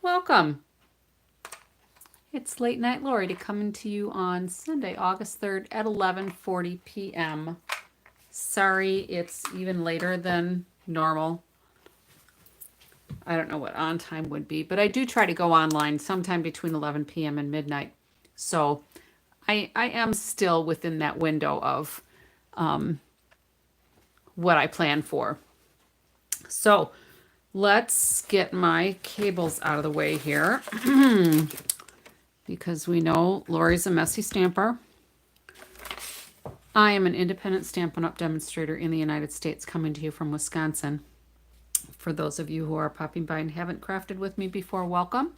welcome. It's Late Night Lori coming to you on Sunday, August 3rd at 11:40 p.m. Sorry, it's even later than normal. I don't know what on time would be, but I do try to go online sometime between 11 p.m. and midnight. So I am still within that window of what I plan for. So let's get my cables out of the way here because we know Lori's a messy stamper. I am an independent Stampin' Up! Demonstrator in the United States, coming to you from Wisconsin. For those of you who are popping by and haven't crafted with me before, welcome.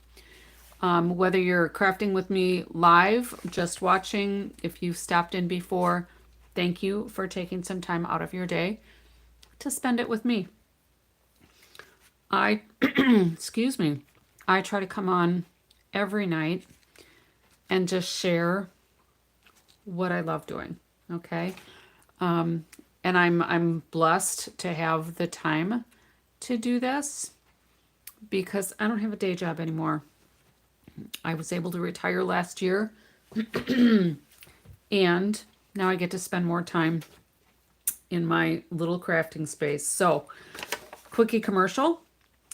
Whether you're crafting with me live, just watching, if you've stopped in before, thank you for taking some time out of your day to spend it with me. I, excuse me, I try to come on every night and just share what I love doing. Okay. And I'm blessed to have the time to do this because I don't have a day job anymore. I was able to retire last year and now I get to spend more time in my little crafting space. So, quickie commercial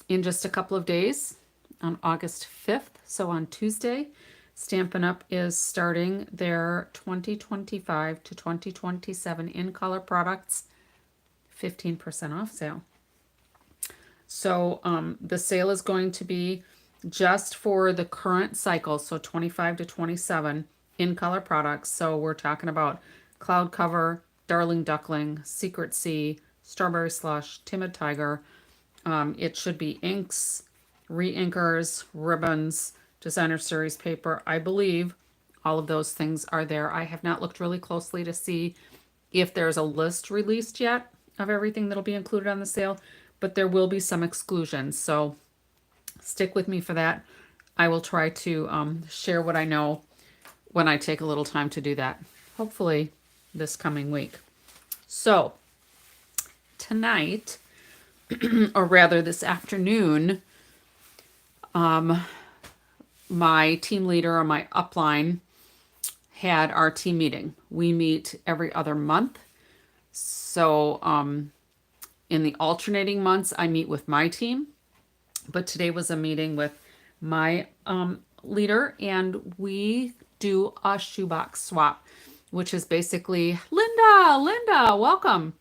in just a couple of days on August 5th. So on Tuesday, Stampin' Up! Is starting their 2025 to 2027 in color products 15% off sale. So the sale is going to be just for the current cycle, so 25 to 27 in color products. So we're talking about Cloud Cover, Darling Duckling, Secret Sea, Strawberry Slush, Timid Tiger. It should be inks, re-inkers, ribbons, designer series paper. I believe all of those things are there. I have not looked really closely to see if there's a list released yet of everything that'll be included on the sale, but there will be some exclusions. So stick with me for that. I will try to share what I know when I take a little time to do that, hopefully this coming week. So tonight, or rather this afternoon, my team leader on my upline had our team meeting. We meet every other month. So in the alternating months, I meet with my team. But today was a meeting with my leader, and we do a shoebox swap, which is basically, Linda, welcome.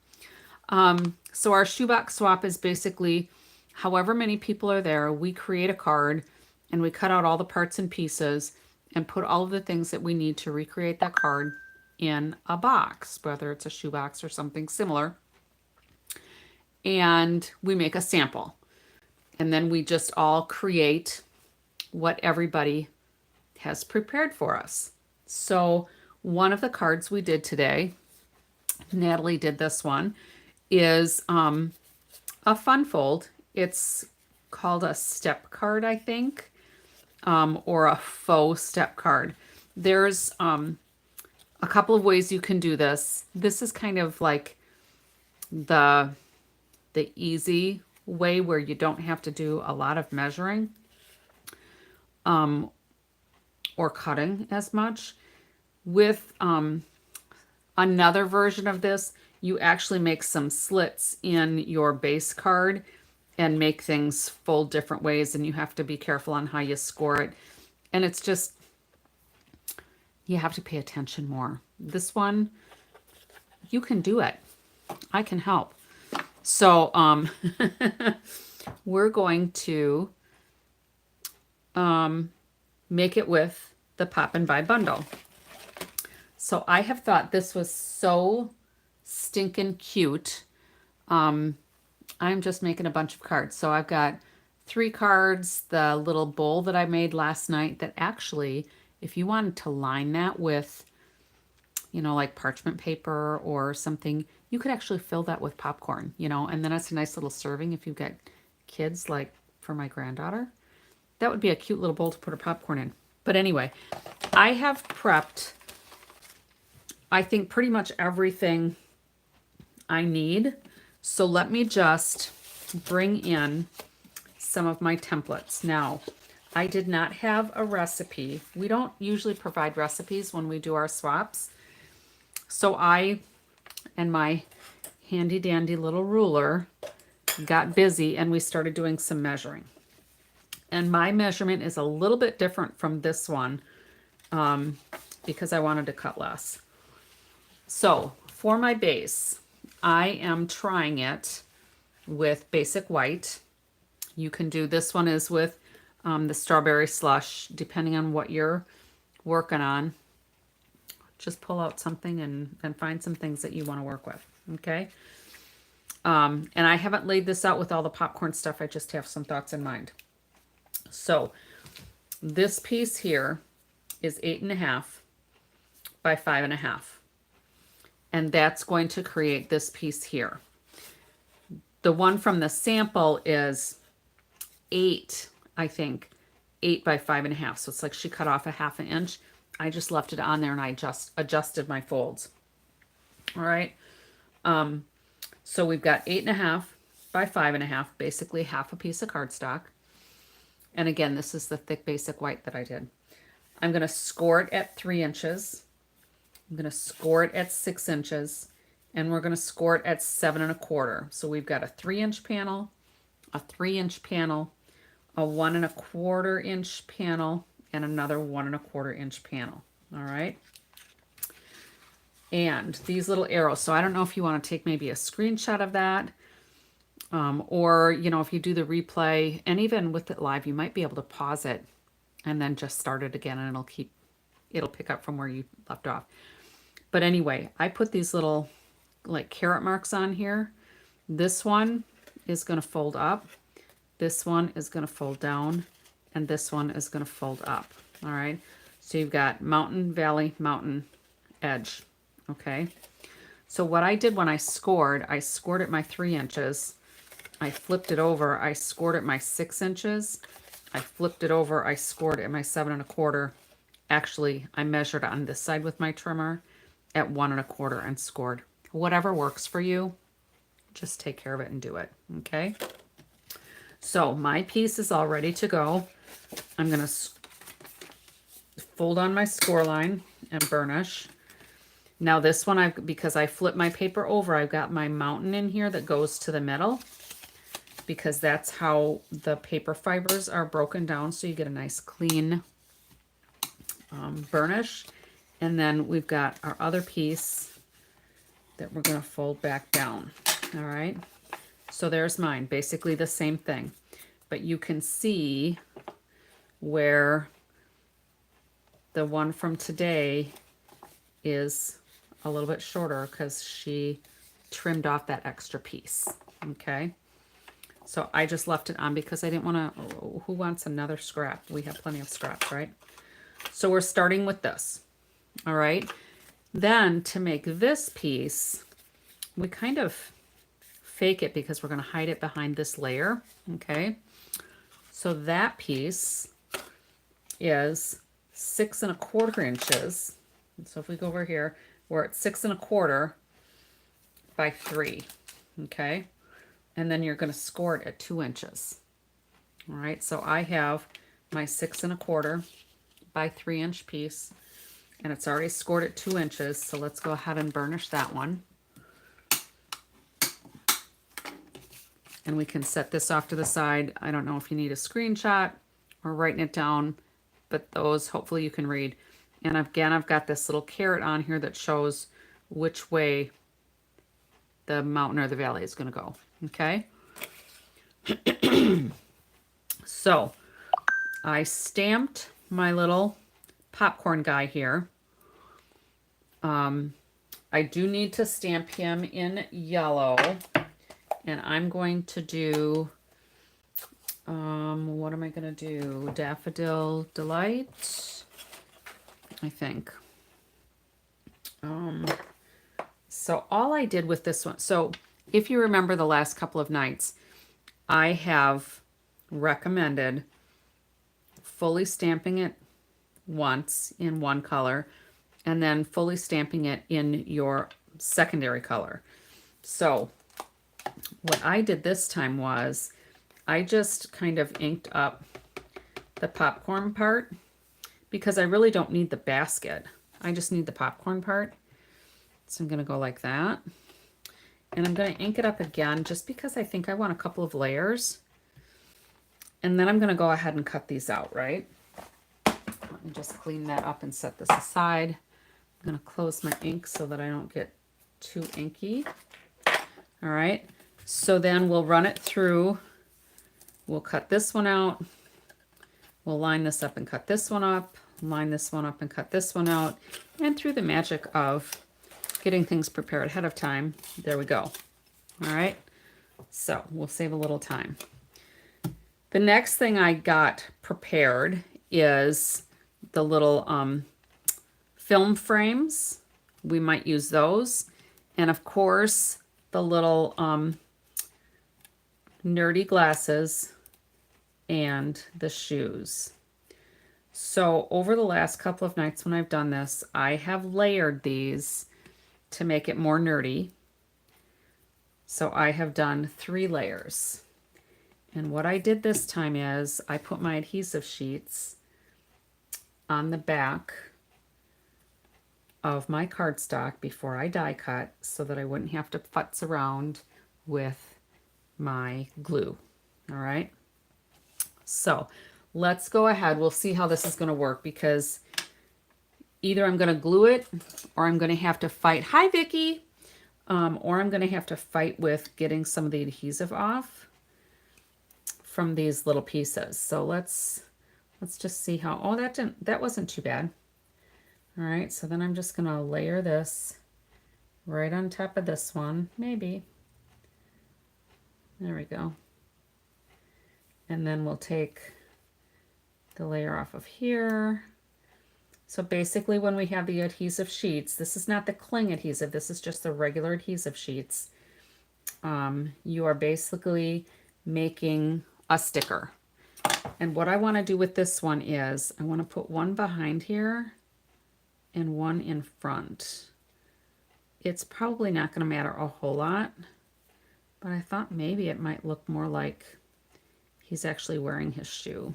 So our shoebox swap is basically however many people are there, we create a card and we cut out all the parts and pieces and put all of the things that we need to recreate that card in a box, whether it's a shoebox or something similar. And we make a sample. And then we just all create what everybody has prepared for us. So one of the cards we did today, Natalie did this one, is a fun fold. It's called a step card, I think, or a faux step card. There's a couple of ways you can do this. This is kind of like the easy way where you don't have to do a lot of measuring or cutting as much. With another version of this, you actually make some slits in your base card and make things fold different ways, and you have to be careful on how you score it. And it's just, you have to pay attention more. This one, you can do it. I can help. So we're going to make it with the Poppin By Bundle. So I have thought this was so stinking cute. I'm just making a bunch of cards. So I've got 3 cards, the little bowl that I made last night that actually, if you wanted to line that with, you know, like parchment paper or something, you could actually fill that with popcorn, you know, and then it's a nice little serving if you've got kids, like for my granddaughter. That would be a cute little bowl to put her popcorn in. But anyway, I have prepped, I think, pretty much everything I need. So let me just bring in some of my templates. Now, I did not have a recipe. We don't usually provide recipes when we do our swaps. So I and my handy dandy little ruler got busy and we started doing some measuring. And my measurement is a little bit different from this one because I wanted to cut less. So for my base, I am trying it with basic white. You can do, this one is with the strawberry slush, depending on what you're working on. Just pull out something and find some things that you want to work with, okay? And I haven't laid this out with all the popcorn stuff. I just have some thoughts in mind. So this piece here is 8.5 by 5.5. And that's going to create this piece here. The one from the sample is 8, I think, 8 by 5.5. So it's like she cut off a 1/2 inch. I just left it on there and I just adjusted my folds. All right. So we've got 8.5 by 5.5, basically half a piece of cardstock. And again, this is the thick basic white that I did. I'm going to score it at 3 inches. I'm going to score it at 6 inches. And we're going to score it at 7.25. So we've got a 3-inch panel, a 3-inch panel, a 1.25 inch panel, and another 1.25 inch panel. All right. And these little arrows. So I don't know if you want to take maybe a screenshot of that. Or, you know, if you do the replay, and even with it live, you might be able to pause it and then just start it again, and it'll pick up from where you left off. But anyway, I put these little like carrot marks on here. This one is going to fold up. This one is going to fold down, and this one is going to fold up. All right. So you've got mountain, valley, mountain, edge. Okay. So what I did when I scored at my 3 inches. I flipped it over. I scored at my 6 inches. I flipped it over. I scored at my 7.25. Actually, I measured on this side with my trimmer at 1.25 and scored. Whatever works for you, just take care of it and do it. Okay. So my piece is all ready to go. I'm going to fold on my score line and burnish. Now this one, because I flipped my paper over, I've got my mountain in here that goes to the middle, because that's how the paper fibers are broken down, so you get a nice clean burnish. And then we've got our other piece that we're going to fold back down. All right. So there's mine, basically the same thing, but you can see where the one from today is a little bit shorter because she trimmed off that extra piece. Okay. So I just left it on because I didn't want to, who wants another scrap? We have plenty of scraps, right? So we're starting with this. All right. Then to make this piece, we kind of fake it because we're going to hide it behind this layer. Okay. So that piece is 6.25 inches. So if we go over here, we're at 6.25 by 3. Okay. And then you're going to score it at 2 inches. All right. So I have my 6.25 by 3 inch piece, and it's already scored at 2 inches. So let's go ahead and burnish that one. And we can set this off to the side. I don't know if you need a screenshot or writing it down, but those hopefully you can read. And again, I've got this little carrot on here that shows which way the mountain or the valley is going to go. Okay. So I stamped my little popcorn guy here. I do need to stamp him in yellow, and I'm going to do, what am I going to do? Daffodil Delight, I think. So all I did with this one, so if you remember the last couple of nights, I have recommended fully stamping it once in one color and then fully stamping it in your secondary color. So what I did this time was I just kind of inked up the popcorn part because I really don't need the basket. I just need the popcorn part. So I'm going to go like that. And I'm going to ink it up again just because I think I want a couple of layers. And then I'm going to go ahead and cut these out, right? Let me just clean that up and set this aside. I'm going to close my ink so that I don't get too inky. All right. So then we'll run it through. We'll cut this one out. We'll line this up and cut this one up. Line this one up and cut this one out. And through the magic of getting things prepared ahead of time, there we go. All right. So we'll save a little time. The next thing I got prepared is the little film frames. We might use those. And of course, the little nerdy glasses and the shoes. So over the last couple of nights when I've done this, I have layered these to make it more nerdy. So I have done 3 layers. And what I did this time is I put my adhesive sheets on the back of my cardstock before I die cut so that I wouldn't have to futz around with my glue. All right. So let's go ahead. We'll see how this is going to work because either I'm going to glue it or I'm going to have to fight. Hi, Vicki. Or I'm going to have to fight with getting some of the adhesive off from these little pieces. So let's just see how, oh, that wasn't too bad. All right, so then I'm just gonna layer this right on top of this one, maybe. There we go. And then we'll take the layer off of here. So basically when we have the adhesive sheets, this is not the cling adhesive, this is just the regular adhesive sheets. You are basically making a sticker. And what I want to do with this one is I want to put one behind here and one in front. It's probably not going to matter a whole lot, but I thought maybe it might look more like he's actually wearing his shoe.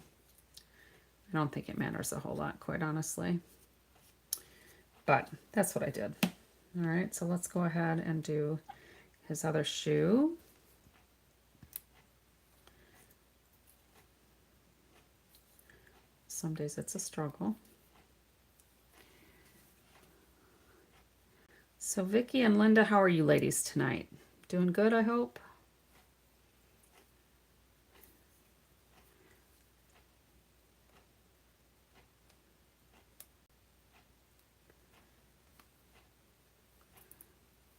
I don't think it matters a whole lot, quite honestly. But that's what I did. All right, so let's go ahead and do his other shoe. Some days it's a struggle. So Vicki and Linda, how are you ladies tonight? Doing good, I hope?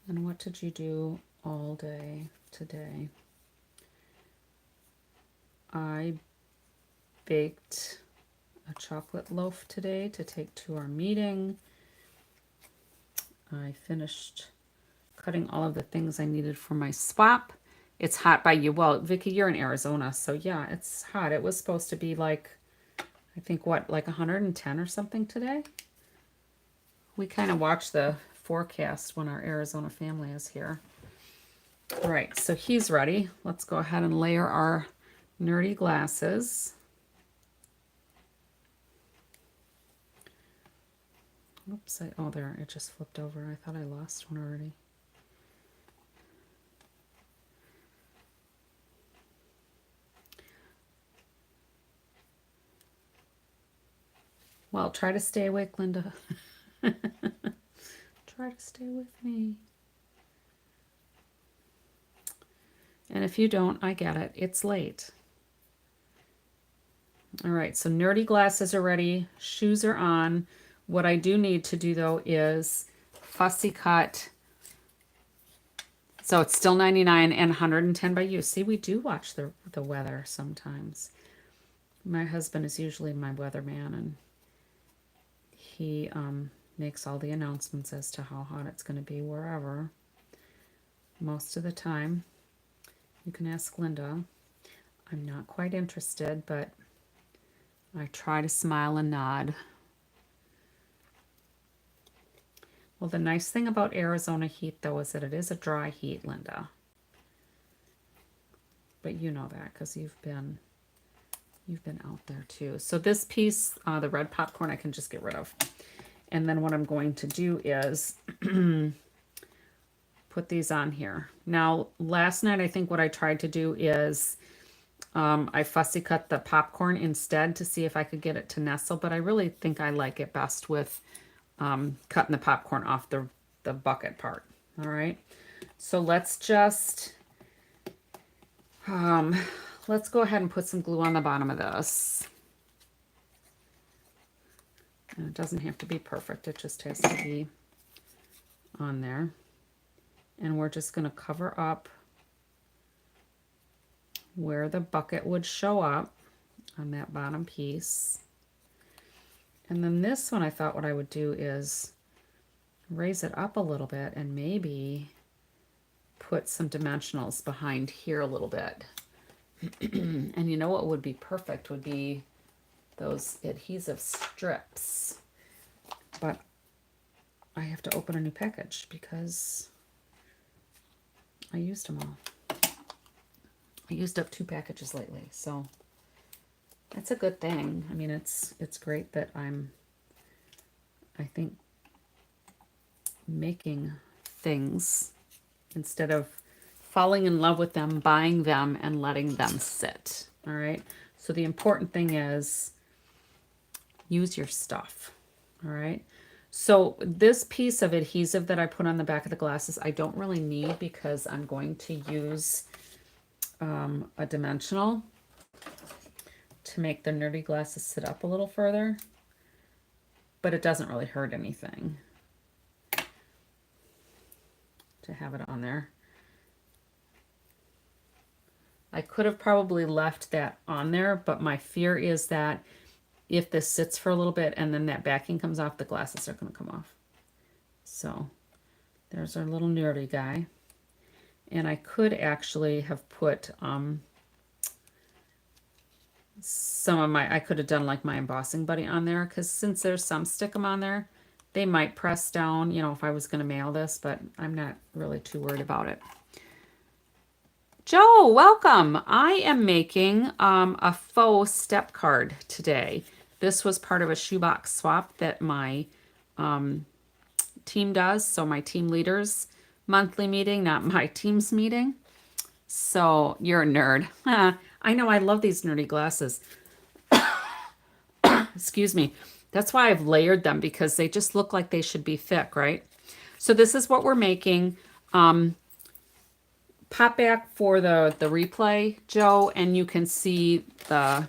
And what did you do all day today? I baked a chocolate loaf today to take to our meeting. I finished cutting all of the things I needed for my swap. It's hot by you. Well, Vicki, you're in Arizona, so yeah, it's hot. It was supposed to be like, I think what, like 110 or something today? We kind of watch the forecast when our Arizona family is here. All right, so he's ready. Let's go ahead and layer our nerdy glasses. Oops, oh there, it just flipped over. I thought I lost one already. Well, try to stay awake, Linda. Try to stay with me. And if you don't, I get it. It's late. All right, so nerdy glasses are ready. Shoes are on. What I do need to do, though, is fussy cut. So it's still 99 and 110 by you. See, we do watch the weather sometimes. My husband is usually my weatherman, and he makes all the announcements as to how hot it's going to be wherever. Most of the time, you can ask Linda. I'm not quite interested, but I try to smile and nod. Well, the nice thing about Arizona heat, though, is that it is a dry heat, Linda. But you know that because you've been You've been out there too. So this piece, the red popcorn, I can just get rid of. And then what I'm going to do is put these on here. Now, last night, I think what I tried to do is I fussy cut the popcorn instead to see if I could get it to nestle, but I really think I like it best with cutting the popcorn off the bucket part. All right. So let's just, let's go ahead and put some glue on the bottom of this. And it doesn't have to be perfect. It just has to be on there. And we're just going to cover up where the bucket would show up on that bottom piece. And then this one, I thought what I would do is raise it up a little bit and maybe put some dimensionals behind here a little bit. And you know what would be perfect would be those adhesive strips. But I have to open a new package because I used them all. I used up 2 packages lately, so that's a good thing. I mean, it's great that I think, making things instead of falling in love with them, buying them, and letting them sit. All right. So the important thing is use your stuff. All right. So this piece of adhesive that I put on the back of the glasses, I don't really need because I'm going to use a dimensional to make the nerdy glasses sit up a little further, but it doesn't really hurt anything to have it on there. I could have probably left that on there, but my fear is that if this sits for a little bit and then that backing comes off, the glasses are going to come off. So there's our little nerdy guy. And I could actually have put some of my, I could have done like my embossing buddy on there, because since there's some stickum on there, they might press down, you know, if I was going to mail this, but I'm not really too worried about it. Joe, welcome. I am making a faux step card today. This was part of a shoebox swap that my team does. So my team leaders monthly meeting, not my team's meeting. So you're a nerd. I know, I love these nerdy glasses. Excuse me. That's why I've layered them, because they just look like they should be thick, right? So this is what we're making. Pop back for the replay, Joe, and you can see the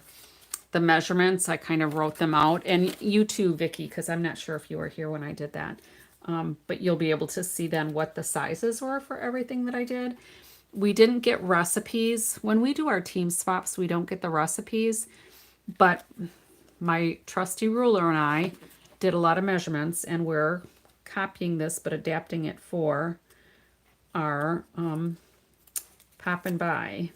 measurements. I kind of wrote them out. And you too, Vicki, because I'm not sure if you were here when I did that. But you'll be able to see then what the sizes were for everything that I did. We didn't get recipes. When we do our team swaps, we don't get the recipes. But my trusty ruler and I did a lot of measurements, and we're copying this but adapting it for our Poppin By.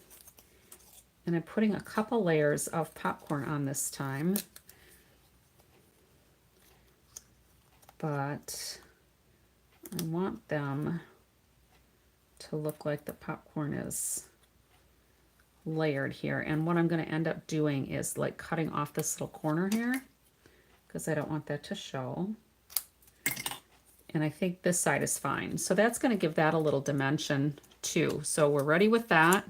And I'm putting a couple layers of popcorn on this time. But I want them to look like the popcorn is layered here. And what I'm going to end up doing is like cutting off this little corner here, because I don't want that to show. And I think this side is fine. So that's going to give that a little dimension too. So we're ready with that.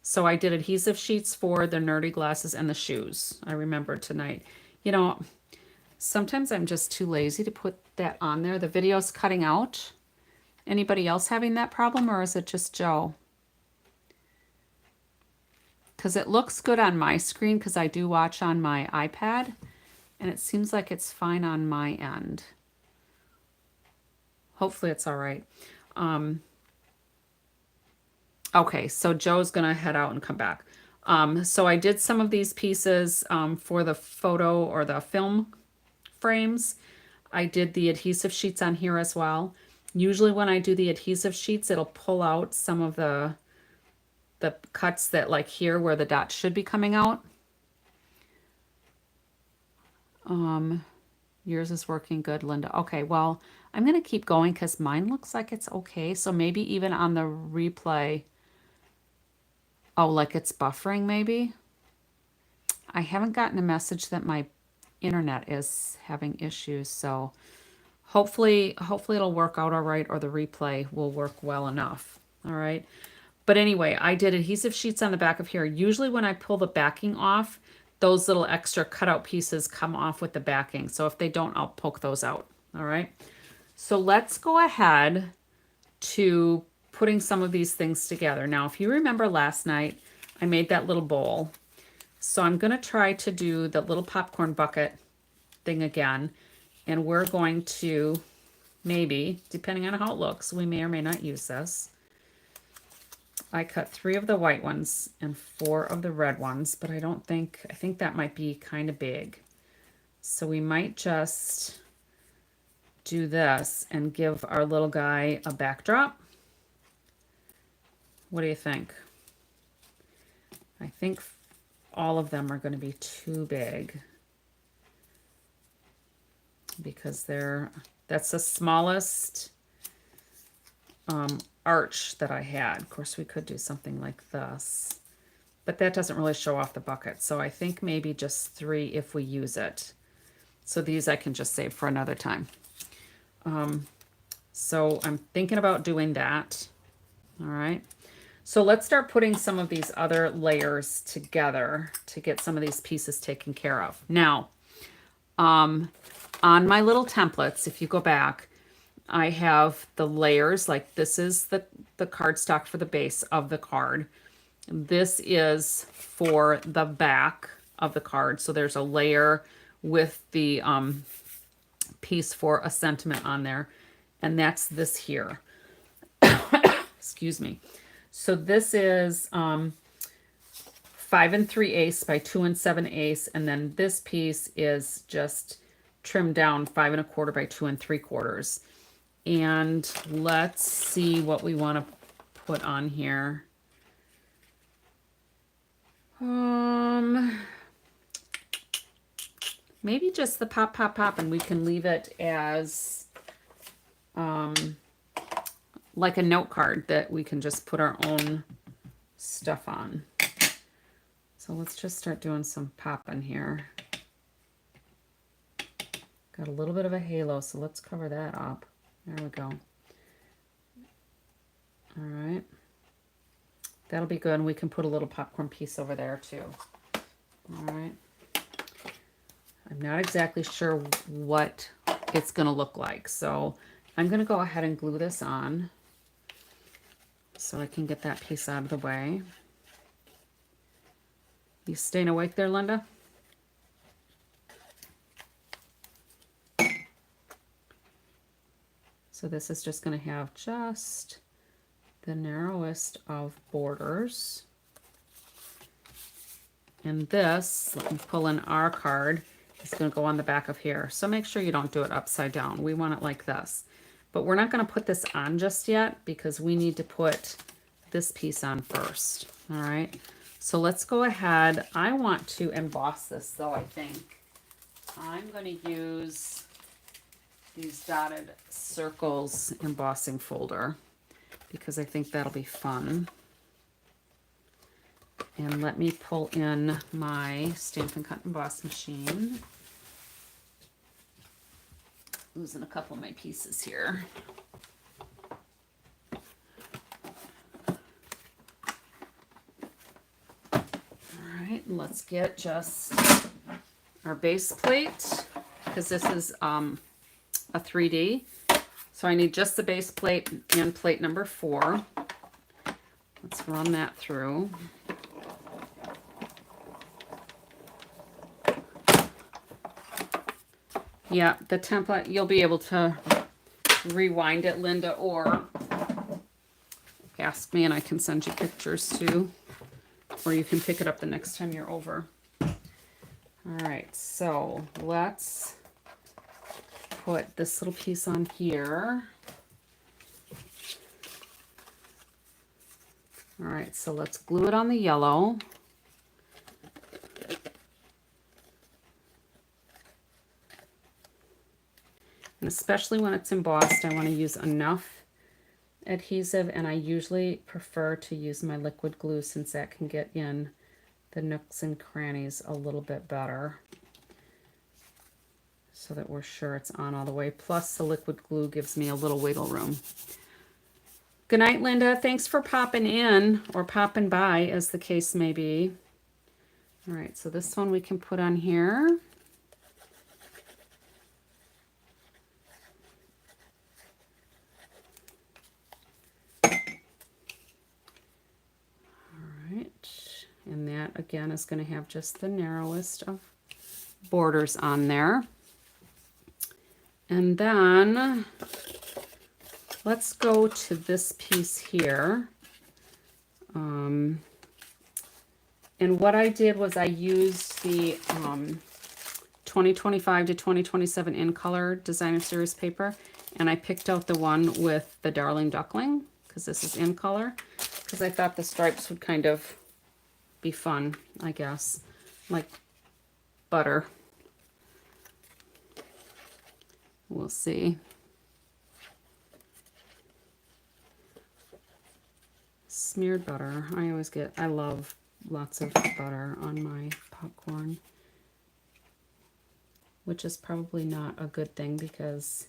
So I did adhesive sheets for the nerdy glasses and the shoes. I remember tonight. You know, sometimes I'm just too lazy to put that on there. The video's cutting out. Anybody else having that problem, or is it just Joe? Because it looks good on my screen, because I do watch on my iPad, and it seems like it's fine on my end. Hopefully it's all right. Okay, so Joe's gonna head out and come back. So I did some of these pieces for the photo or the film frames. I did the adhesive sheets on here as well. Usually when I do the adhesive sheets, it'll pull out some of the cuts that, like here where the dots should be coming out. Yours is working good, Linda. Okay, well, I'm gonna keep going because mine looks like it's okay. So maybe even on the replay. Oh, like it's buffering maybe? I haven't gotten a message that my internet is having issues, so hopefully it'll work out all right, or the replay will work well enough. All right. But anyway, I did adhesive sheets on the back of here. Usually when I pull the backing off, those little extra cutout pieces come off with the backing. So if they don't, I'll poke those out. All right. So let's go ahead to putting some of these things together. Now, if you remember last night, I made that little bowl. So I'm going to try to do the little popcorn bucket thing again. And we're going to maybe, depending on how it looks, we may or may not use this. I cut 3 of the white ones and 4 of the red ones, but I think that might be kind of big. So we might just do this and give our little guy a backdrop. What do you think? I think all of them are going to be too big because that's the smallest arch that I had. Of course, we could do something like this, but that doesn't really show off the bucket. So I think maybe just 3 if we use it. So these I can just save for another time. So I'm thinking about doing that. All right. So let's start putting some of these other layers together to get some of these pieces taken care of. Now, on my little templates, if you go back, I have the layers, like this is the cardstock for the base of the card. This is for the back of the card. So there's a layer with the piece for a sentiment on there. And that's this here. Excuse me. So this is 5 3/8 by 2 7/8. And then this piece is just trimmed down 5 1/4 by 2 3/4. And let's see what we want to put on here. Maybe just the pop, pop, pop, and we can leave it as like a note card that we can just put our own stuff on. So let's just start doing some pop in here. Got a little bit of a halo, so let's cover that up. There we go. All right. That'll be good. And we can put a little popcorn piece over there too. All right. I'm not exactly sure what it's going to look like. So I'm going to go ahead and glue this on so I can get that piece out of the way. You staying awake there, Linda? So this is just going to have just the narrowest of borders. And this, let me pull in our card, is going to go on the back of here. So make sure you don't do it upside down. We want it like this. But we're not going to put this on just yet because we need to put this piece on first. All right. So let's go ahead. I want to emboss this though, I think. I'm going to use these dotted circles embossing folder because I think that'll be fun. And let me pull in my Stampin' Cut Emboss machine. Losing a couple of my pieces here. All right, let's get just our base plate because this is a 3D. So I need just the base plate and plate number 4. Let's run that through. Yeah, the template, you'll be able to rewind it, Linda, or ask me and I can send you pictures too. Or you can pick it up the next time you're over. All right, so let's put this little piece on here. All right, so let's glue it on the yellow. And especially when it's embossed, I want to use enough adhesive, and I usually prefer to use my liquid glue since that can get in the nooks and crannies a little bit better, so that we're sure it's on all the way. Plus the liquid glue gives me a little wiggle room. Good night, Linda. Thanks for popping in, or popping by as the case may be. All right, so this one we can put on here. And that again is going to have just the narrowest of borders on there. And then let's go to this piece here. And what I did was I used the 2025 to 2027 in color designer series paper, and I picked out the one with the Darling Duckling because this is in color, because I thought the stripes would kind of be fun, I guess, like butter. We'll see. Smeared butter. I love lots of butter on my popcorn, which is probably not a good thing because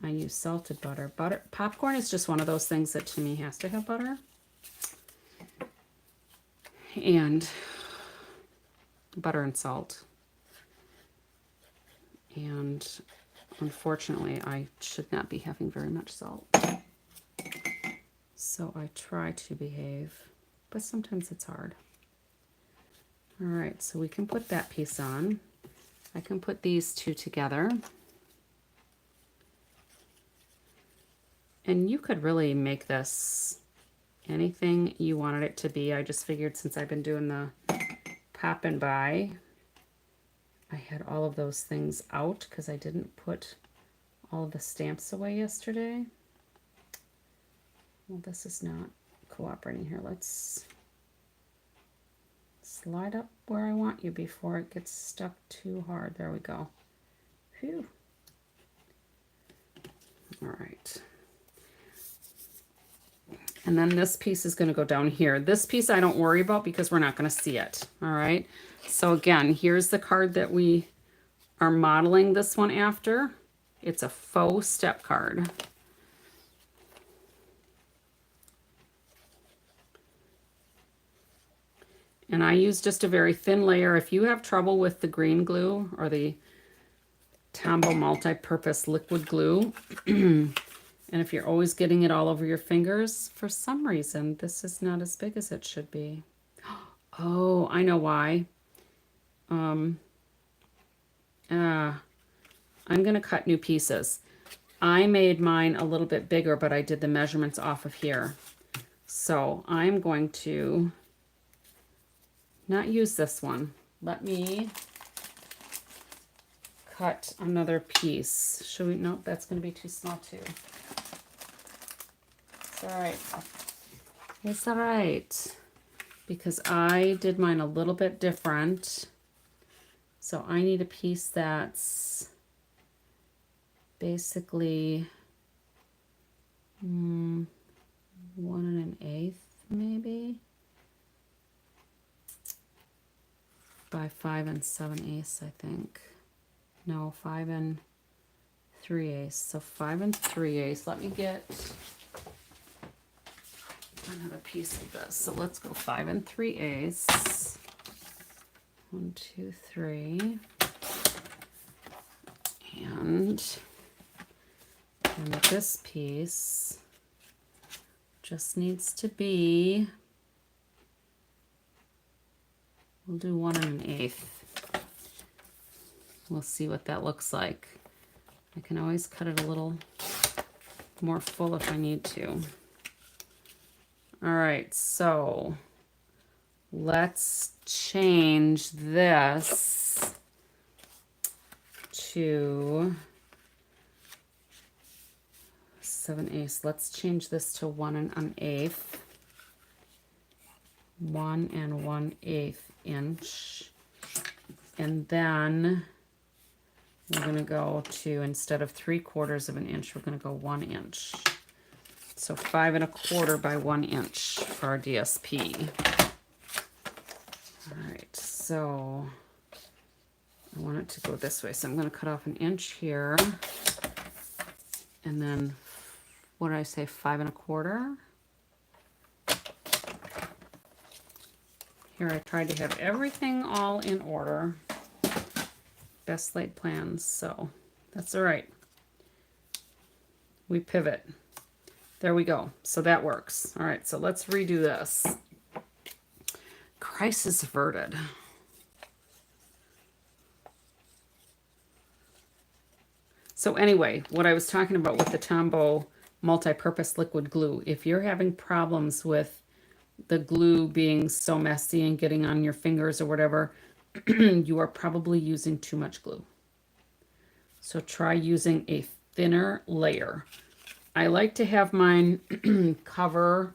I use salted butter. Popcorn is just one of those things that to me has to have butter. And butter and salt. And unfortunately, I should not be having very much salt. So I try to behave, but sometimes it's hard. All right, so we can put that piece on. I can put these two together. And you could really make this anything you wanted it to be. I just figured since I've been doing the Poppin By, I had all of those things out because I didn't put all of the stamps away yesterday. Well, this is not cooperating here. Let's slide up where I want you before it gets stuck too hard. There we go. Phew. All right. And then this piece is going to go down here. This piece I don't worry about because we're not going to see it. All right. So again, here's the card that we are modeling this one after. It's a faux step card. And I use just a very thin layer. If you have trouble with the green glue or the Tombow multi-purpose liquid glue, and if you're always getting it all over your fingers, for some reason, this is not as big as it should be. Oh, I know why. I'm going to cut new pieces. I made mine a little bit bigger, but I did the measurements off of here. So I'm going to not use this one. Let me cut another piece. Should we? Nope, that's going to be too small too. It's all right. It's all right. Because I did mine a little bit different. So I need a piece that's basically 1 1/8 maybe by 5 7/8, I think. No, 5 3/8. So 5 3/8. Let me get another piece of this. So let's go 5 3/8. 1 2 3. And this piece just needs to be, we'll do 1 1/8. We'll see what that looks like. I can always cut it a little more full if I need to. All right, so let's change this to 7/8. Let's change this to 1 1/8. 1 1/8 inch. And then we're going to go to, instead of 3/4 of an inch, we're going to go 1 inch. So 5¼ by 1 inch for our DSP. All right, so I want it to go this way. So I'm going to cut off 1 inch here. And then, what did I say, 5¼ Here I tried to have everything all in order. Best laid plans, so that's all right. We pivot. There we go. So that works. All right, so let's redo this. Crisis averted. So anyway, what I was talking about with the Tombow multi-purpose liquid glue, if you're having problems with the glue being so messy and getting on your fingers or whatever, you are probably using too much glue. So try using a thinner layer. I like to have mine cover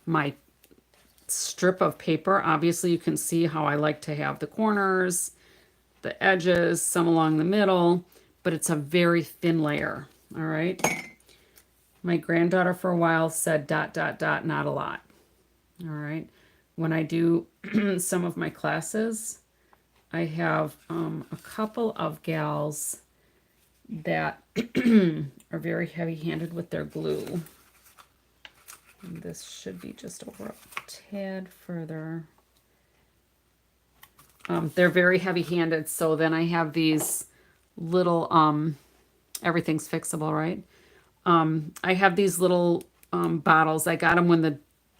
my strip of paper. Obviously you can see how I like to have the corners, the edges, some along the middle, but it's a very thin layer. All right. My granddaughter for a while said ... not a lot. All right. When I do some of my classes, I have a couple of gals that are very heavy-handed with their glue. And this should be just over a tad further. They're very heavy-handed, so then I have these little, everything's fixable, right? I have these little bottles. I got them when the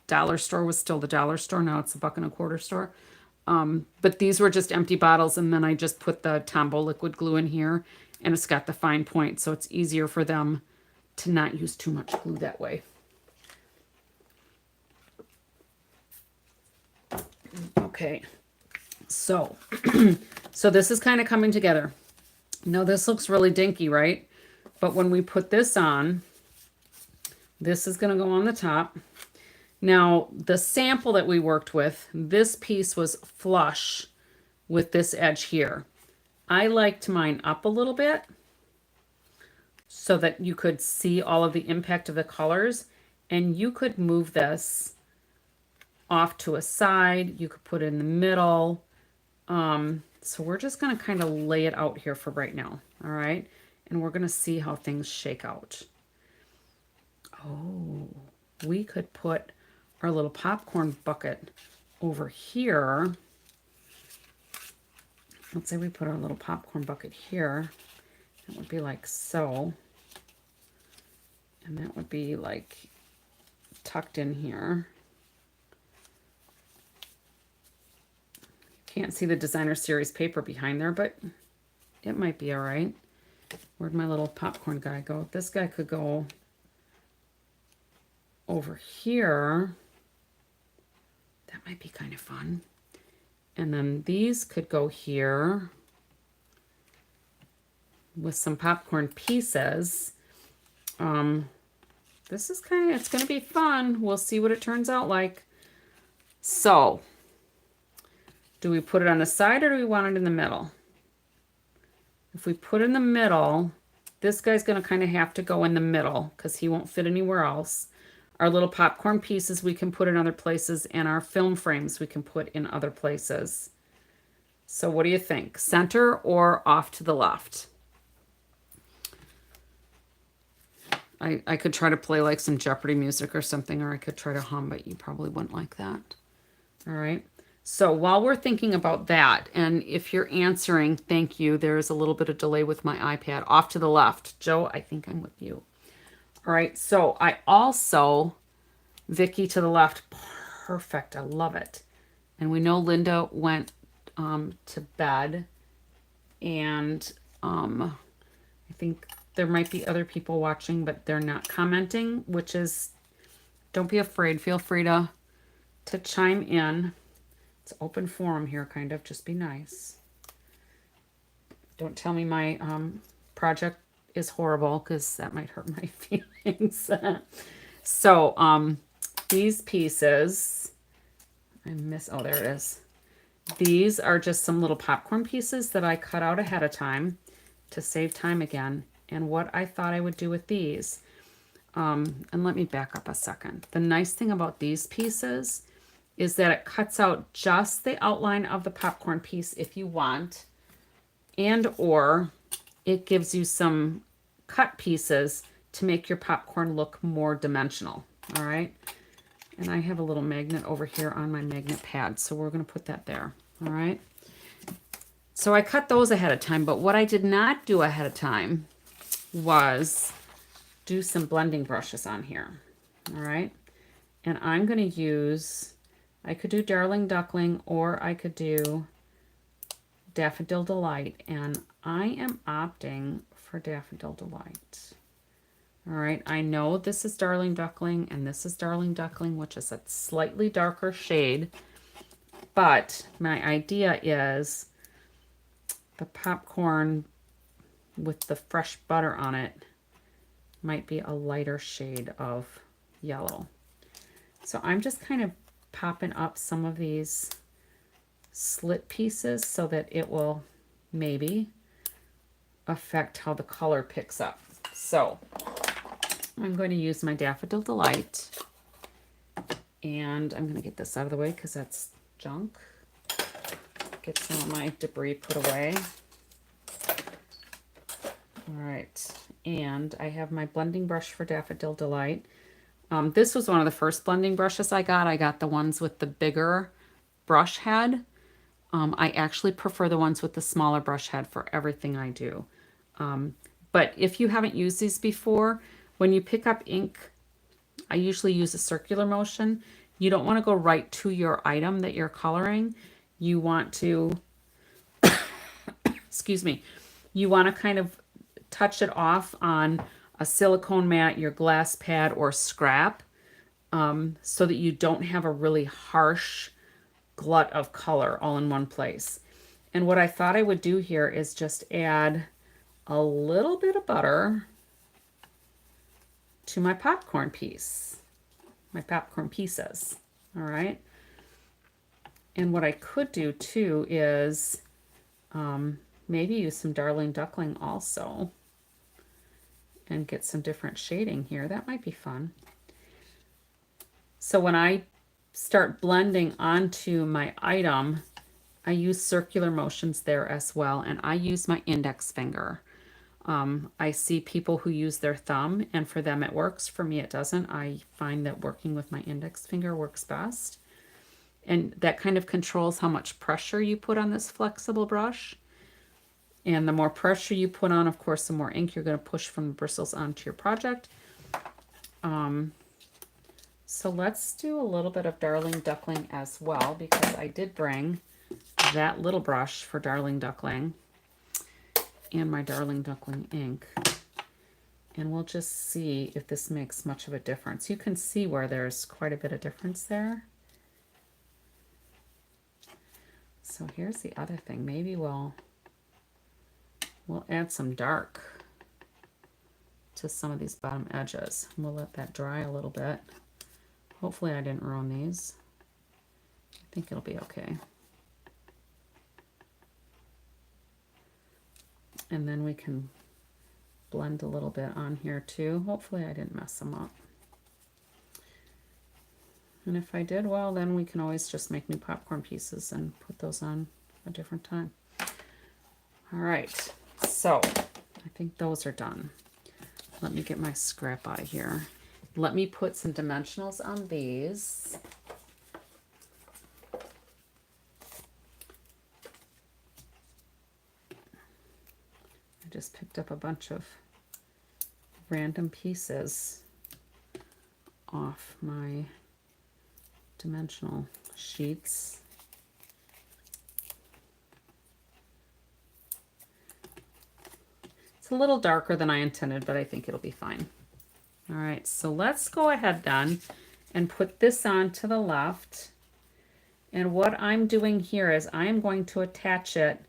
dollar store was still the dollar store. Now it's a $1.25 store. But these were just empty bottles, and then I just put the Tombow liquid glue in here, and it's got the fine point, so it's easier for them to not use too much glue that way. Okay, so so this is kind of coming together. Now this looks really dinky, right? But when we put this on, this is going to go on the top. Now, the sample that we worked with, this piece was flush with this edge here. I liked mine up a little bit so that you could see all of the impact of the colors, and you could move this off to a side. You could put it in the middle. So we're just going to kind of lay it out here for right now. All right. And we're going to see how things shake out. Oh, we could put our little popcorn bucket over here. Let's say we put our little popcorn bucket here. That would be like so. And that would be like tucked in here. Can't see the designer series paper behind there, but it might be all right. Where'd my little popcorn guy go? This guy could go over here. That might be kind of fun. And then these could go here with some popcorn pieces. This is kind of, it's going to be fun. We'll see what it turns out like. So, do we put it on the side or do we want it in the middle? If we put it in the middle, this guy's going to kind of have to go in the middle because he won't fit anywhere else. Our little popcorn pieces we can put in other places, and our film frames we can put in other places. So what do you think? Center or off to the left? I could try to play like some Jeopardy music or something, or I could try to hum, but you probably wouldn't like that. All right. So while we're thinking about that, and if you're answering, thank you. There's a little bit of delay with my iPad. Off to the left. Joe, I think I'm with you. All right. So I also, Vicky to the left. Perfect. I love it. And we know Linda went to bed. And I think there might be other people watching, but they're not commenting, which is, don't be afraid. Feel free to chime in. It's open forum here, kind of. Just be nice. Don't tell me my project is horrible, because that might hurt my feelings. So these pieces, oh, there it is. These are just some little popcorn pieces that I cut out ahead of time to save time again. And what I thought I would do with these, And let me back up a second. The nice thing about these pieces is that it cuts out just the outline of the popcorn piece if you want, and or it gives you some cut pieces to make your popcorn look more dimensional. All right. And I have a little magnet over here on my magnet pad, so we're going to put that there. All right. So I cut those ahead of time, but what I did not do ahead of time was do some blending brushes on here. All right. And I'm going to use, I could do Darling Duckling or I could do Daffodil Delight, and I am opting for Daffodil Delight. All right, I know this is Darling Duckling and this is Darling Duckling, which is a slightly darker shade, but my idea is the popcorn with the fresh butter on it might be a lighter shade of yellow. So I'm just kind of popping up some of these slit pieces so that it will maybe affect how the color picks up. So I'm going to use my Daffodil Delight, and I'm going to get this out of the way because that's junk. Get some of my debris put away. All right, and I have my blending brush for Daffodil Delight. This was one of the first blending brushes I got. I got the ones with the bigger brush head. I actually prefer the ones with the smaller brush head for everything I do. But if you haven't used these before, when you pick up ink, I usually use a circular motion. You don't want to go right to your item that you're coloring. You want to, excuse me, you want to kind of touch it off on a silicone mat, your glass pad, or scrap, so that you don't have a really harsh glut of color all in one place. And what I thought I would do here is just add a little bit of butter to my popcorn piece, my popcorn pieces. All right. And what I could do too is maybe use some Darling Duckling also and get some different shading here. That might be fun. So when I start blending onto my item, I use circular motions there as well, and I use my index finger. I see people who use their thumb, and for them it works. For me it doesn't. I find that working with my index finger works best. And that kind of controls how much pressure you put on this flexible brush. And the more pressure you put on, of course, the more ink you're going to push from the bristles onto your project. So let's do a little bit of Darling Duckling as well, because I did bring that little brush for Darling Duckling and my Darling Duckling ink. And we'll just see if this makes much of a difference. You can see where there's quite a bit of difference there. So here's the other thing. Maybe we'll add some dark to some of these bottom edges. We'll let that dry a little bit. Hopefully I didn't ruin these. I think it'll be okay. And then we can blend a little bit on here too. Hopefully I didn't mess them up. And if I did, well, then we can always just make new popcorn pieces and put those on a different time. All right, so I think those are done. Let me get my scrap out of here. Let me put some dimensionals on these. I just picked up a bunch of random pieces off my dimensional sheets. It's a little darker than I intended, but I think it'll be fine. All right, so let's go ahead then and put this on to the left. And what I'm doing here is I'm going to attach it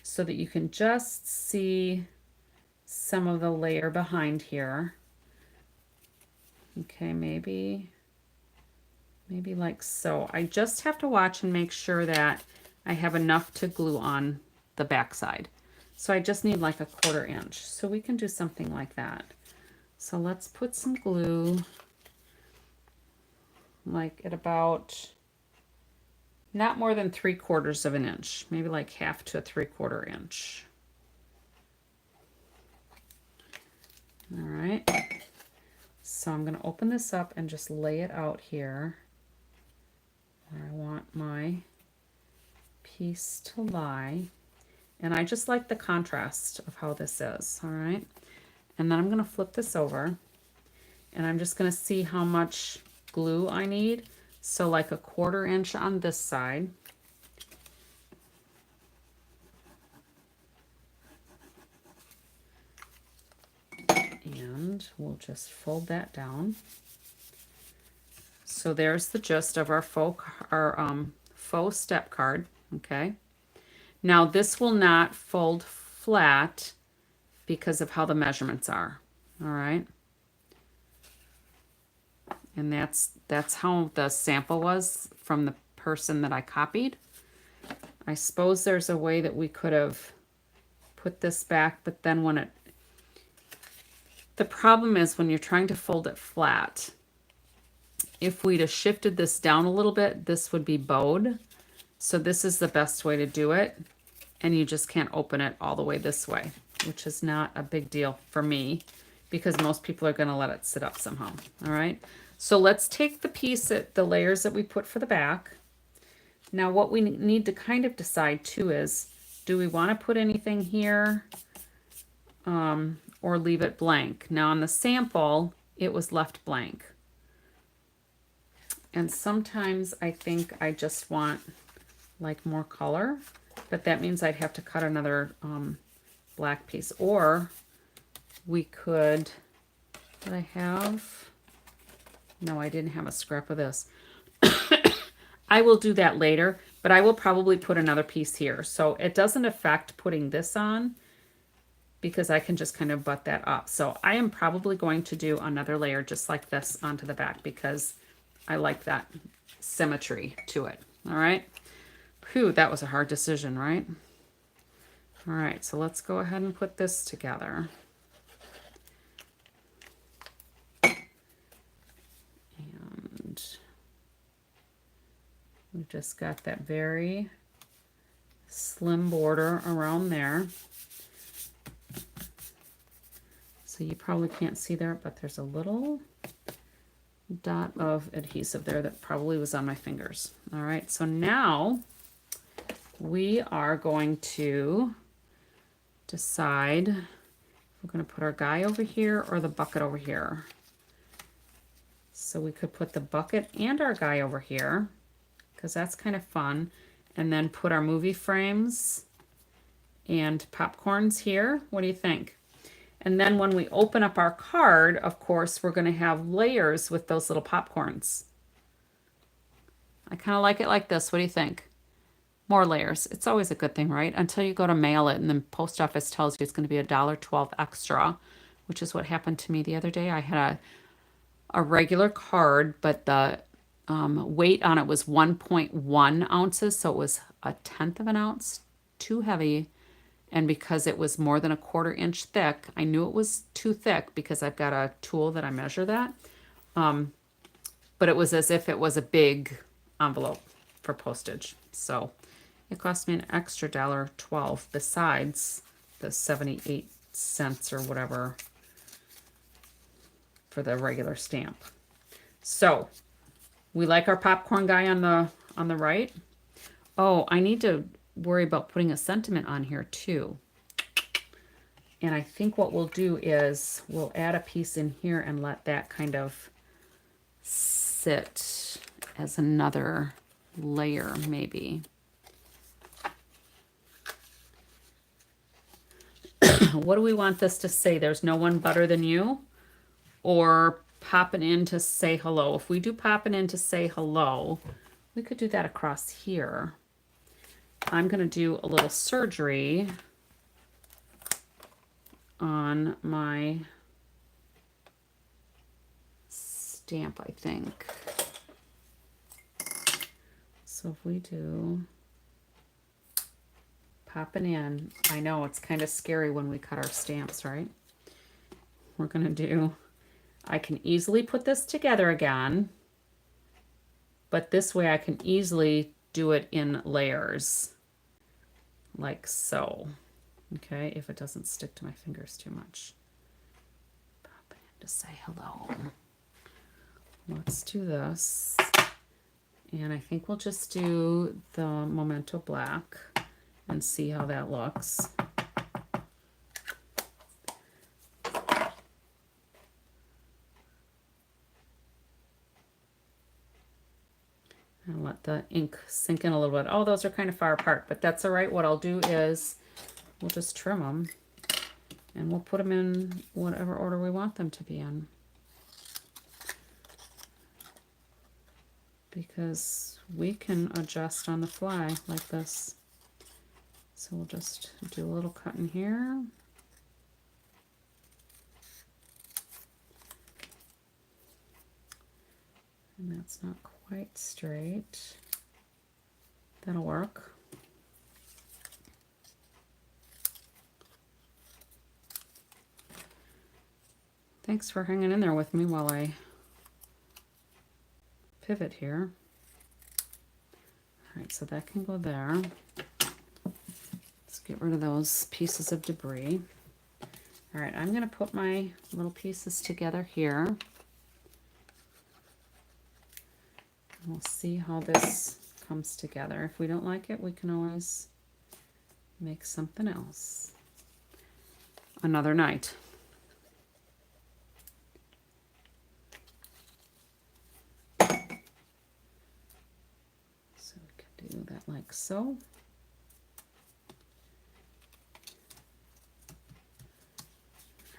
so that you can just see some of the layer behind here. Okay, maybe like so. I just have to watch and make sure that I have enough to glue on the back side. So I just need like a 1/4 inch. So we can do something like that. So let's put some glue, like at about not more than 3/4 of an inch, maybe like 1/2 to 3/4 inch. All right. So I'm going to open this up and just lay it out here where I want my piece to lie. And I just like the contrast of how this is, all right? And then I'm going to flip this over, and I'm just going to see how much glue I need. So like 1/4 inch on this side. And we'll just fold that down. So there's the gist of our faux step card, okay? Now this will not fold flat because of how the measurements are, all right? And that's how the sample was from the person that I copied. I suppose there's a way that we could have put this back, but then when the problem is when you're trying to fold it flat, if we'd have shifted this down a little bit, this would be bowed. So this is the best way to do it. And you just can't open it all the way this way, which is not a big deal for me because most people are going to let it sit up somehow. All right. So let's take the layers that we put for the back. Now what we need to kind of decide too is, do we want to put anything here or leave it blank? Now on the sample, it was left blank. And sometimes I think I just want like more color, but that means I'd have to cut another black piece. Or we could, did I have? No, I didn't have a scrap of this. I will do that later, but I will probably put another piece here. So it doesn't affect putting this on because I can just kind of butt that up. So I am probably going to do another layer just like this onto the back because I like that symmetry to it. All right. Whew, that was a hard decision, right? All right, so let's go ahead and put this together. And we've just got that very slim border around there. So you probably can't see there, but there's a little dot of adhesive there that probably was on my fingers. All right, so now we are going to decide if we're going to put our guy over here or the bucket over here. So we could put the bucket and our guy over here because that's kind of fun, and then put our movie frames and popcorns here. What do you think? And then when we open up our card, of course, we're going to have layers with those little popcorns. I kind of like it like this. What do you think? More layers. It's always a good thing, right? Until you go to mail it and the post office tells you it's going to be $1.12 extra, which is what happened to me the other day. I had a regular card, but the weight on it was 1.1 ounces, so it was 1/10 of an ounce too heavy. And because it was more than 1/4 inch thick, I knew it was too thick because I've got a tool that I measure that. But it was as if it was a big envelope for postage. So it cost me an extra $1.12 besides the 78 cents or whatever for the regular stamp. So we like our popcorn guy on the right. Oh, I need to worry about putting a sentiment on here too. And I think what we'll do is we'll add a piece in here and let that kind of sit as another layer maybe. What do we want this to say? There's no one better than you? Or popping in to say hello? If we do popping in to say hello, we could do that across here. I'm going to do a little surgery on my stamp, I think. So if we do popping in, I know it's kind of scary when we cut our stamps, right? We're going to do I can easily put this together again, but this way I can easily do it in layers, like so. Okay, if it doesn't stick to my fingers too much. Pop it in to say hello. Let's do this. And I think we'll just do the Memento Black and see how that looks. And let the ink sink in a little bit. Oh, those are kind of far apart, but that's all right. What I'll do is we'll just trim them and we'll put them in whatever order we want them to be in. Because we can adjust on the fly like this. So we'll just do a little cut in here. And that's not quite straight. That'll work. Thanks for hanging in there with me while I pivot here. All right, so that can go there. Let's get rid of those pieces of debris. All right, I'm going to put my little pieces together here. We'll see how this comes together. If we don't like it, we can always make something else another night. So we can do that like so.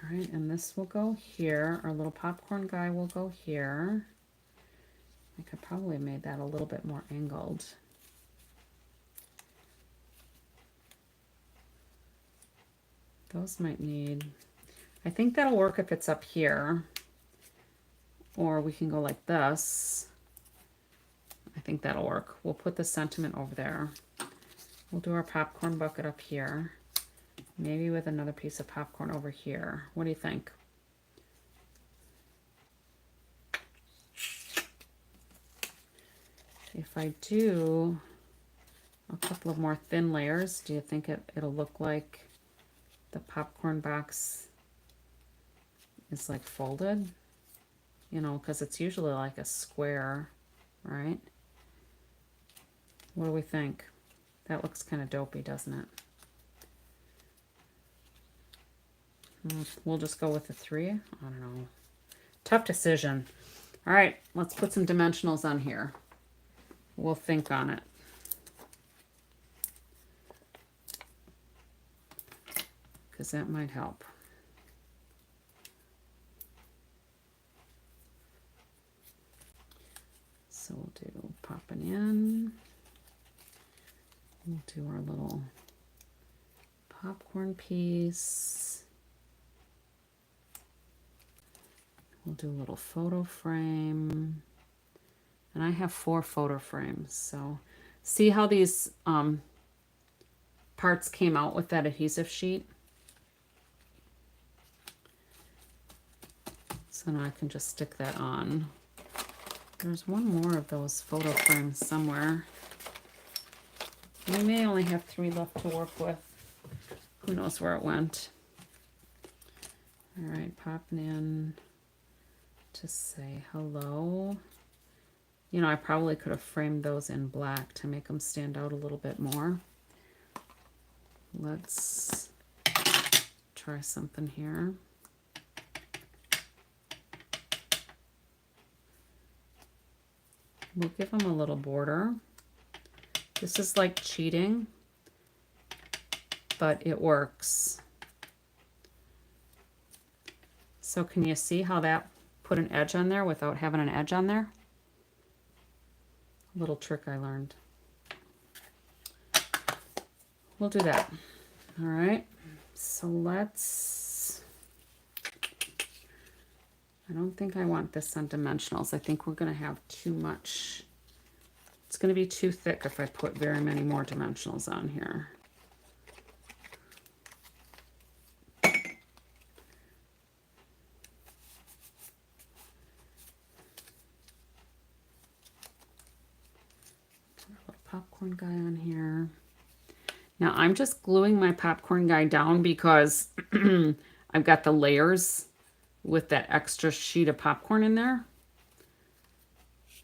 All right, and this will go here. Our little popcorn guy will go here. I could probably have made that a little bit more angled. Those might need, I think that'll work if it's up here. Or we can go like this. I think that'll work. We'll put the sentiment over there. We'll do our popcorn bucket up here. Maybe with another piece of popcorn over here. What do you think? If I do a couple of more thin layers, do you think it'll look like the popcorn box is like folded? You know, because it's usually like a square, right? What do we think? That looks kind of dopey, doesn't it? We'll just go with the 3. I don't know. Tough decision. All right, let's put some dimensionals on here. We'll think on it. Because that might help. So we'll do popping in. We'll do our little popcorn piece. We'll do a little photo frame. And I have 4 photo frames. So see how these parts came out with that adhesive sheet? So now I can just stick that on. There's one more of those photo frames somewhere. We may only have 3 left to work with. Who knows where it went. All right, popping in to say hello. You know, I probably could have framed those in black to make them stand out a little bit more. Let's try something here. We'll give them a little border. This is like cheating, but it works. So can you see how that put an edge on there without having an edge on there? Little trick I learned. We'll do that. All right, so let's, I don't think I want this on dimensionals. I think we're gonna have too much. It's gonna be too thick if I put very many more dimensionals on here. popcorn guy on here. Now I'm just gluing my popcorn guy down because I've got the layers with that extra sheet of popcorn in there.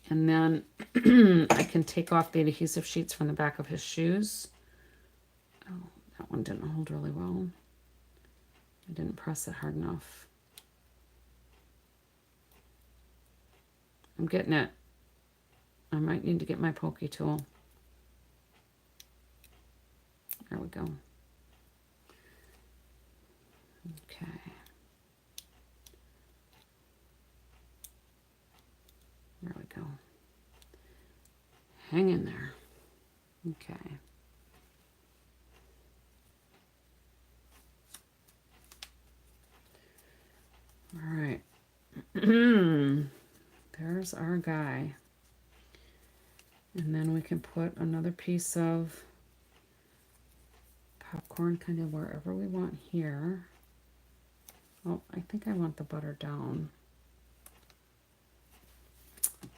And then I can take off the adhesive sheets from the back of his shoes. Oh, that one didn't hold really well. I didn't press it hard enough. I'm getting it. I might need to get my pokey tool. There we go. Okay. There we go. Hang in there. Okay. All right. There's our guy. And then we can put another piece of popcorn kind of wherever we want here. Oh, I think I want the butter down.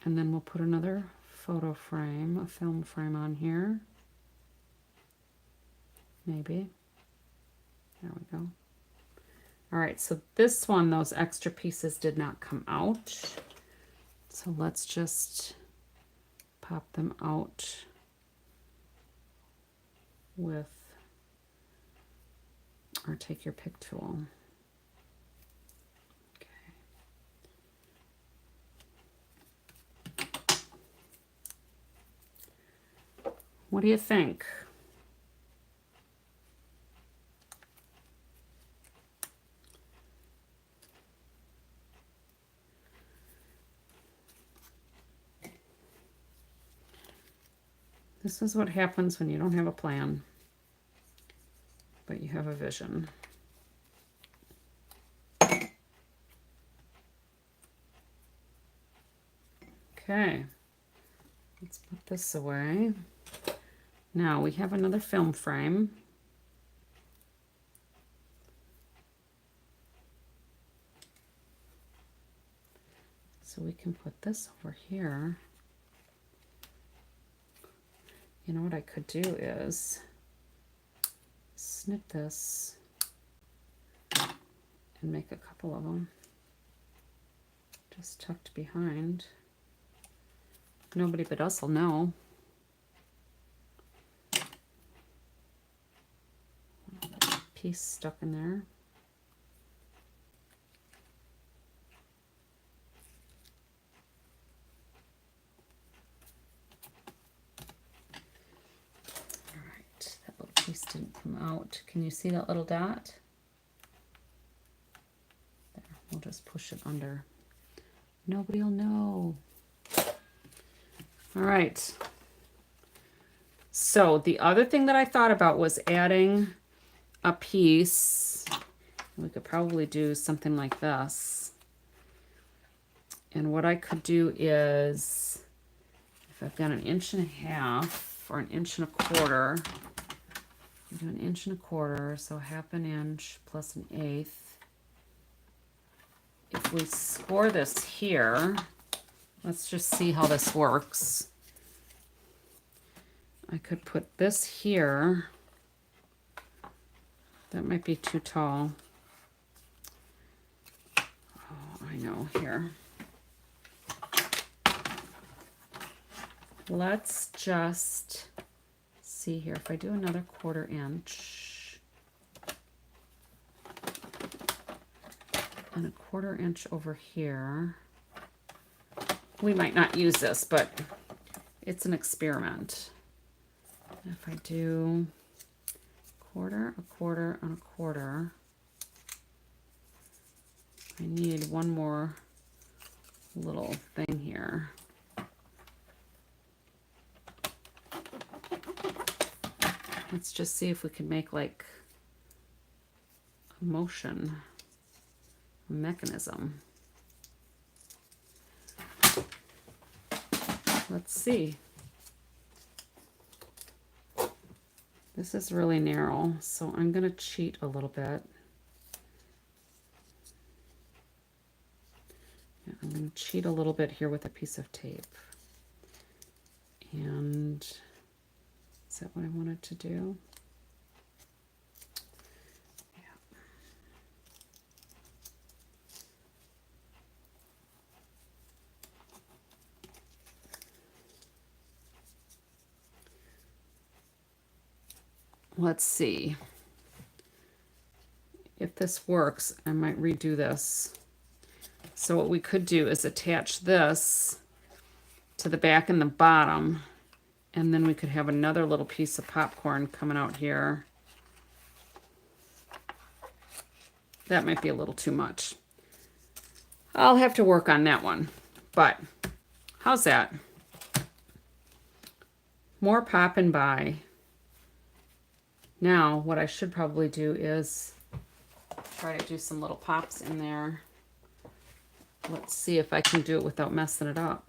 And then we'll put another photo frame, a film frame on here. Maybe. There we go. All right, so this one, those extra pieces did not come out. So let's just pop them out with, or take your pick tool. Okay. What do you think? This is what happens when you don't have a plan, but you have a vision. Okay, let's put this away. Now we have another film frame. So we can put this over here. You know what I could do is snip this and make a couple of them just tucked behind. Nobody but us will know. Piece stuck in there. Piece didn't come out. Can you see that little dot? There, we'll just push it under. Nobody will know. All right. So the other thing that I thought about was adding a piece. We could probably do something like this. And what I could do is, if I've got 1.5 inches or 1.25 inches, do 1.25 inches, so 1/2 inch plus 1/8. If we score this here, let's just see how this works. I could put this here. That might be too tall. Oh, I know, here. Let's just see here. If I do another 1/4 inch and 1/4 inch over here, we might not use this, but it's an experiment. If I do 1/4, 1/4, and 1/4, I need one more little thing here. Let's just see if we can make like a motion, a mechanism. Let's see. This is really narrow, so I'm going to cheat a little bit. Yeah, I'm going to cheat a little bit here with a piece of tape. And that what I wanted to do? Let's see. If this works, I might redo this. So what we could do is attach this to the back and the bottom, and then we could have another little piece of popcorn coming out here. That might be a little too much. I'll have to work on that one, but how's that? More Poppin By. Now, what I should probably do is try to do some little pops in there. Let's see if I can do it without messing it up.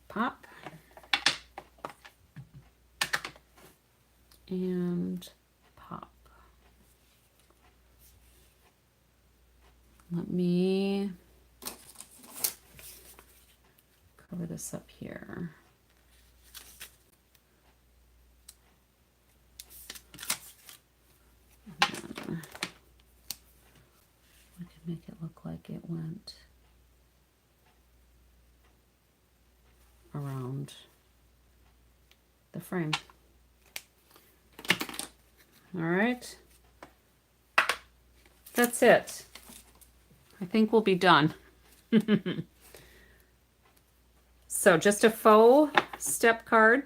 Pop. And pop. Let me cover this up here. I can make it look like it went around the frame. All right. That's it. I think we'll be done. So just a faux step card.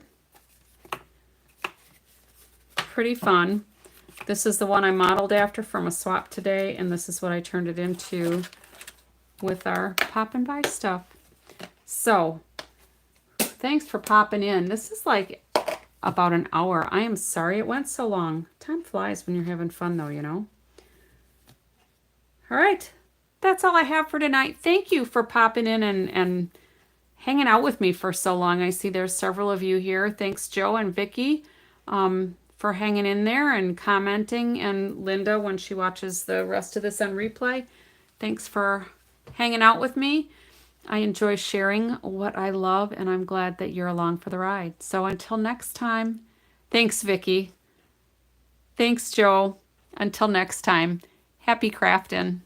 Pretty fun. This is the one I modeled after from a swap today, and this is what I turned it into with our Poppin By stuff. So thanks for popping in. This is like about an hour. I am sorry it went so long. Time flies when you're having fun though, you know. All right. That's all I have for tonight. Thank you for popping in and hanging out with me for so long. I see there's several of you here. Thanks, Joe and Vicky, for hanging in there and commenting, and Linda when she watches the rest of this on replay. Thanks for hanging out with me. I enjoy sharing what I love, and I'm glad that you're along for the ride. So until next time, thanks, Vicky. Thanks, Joe. Until next time, happy crafting.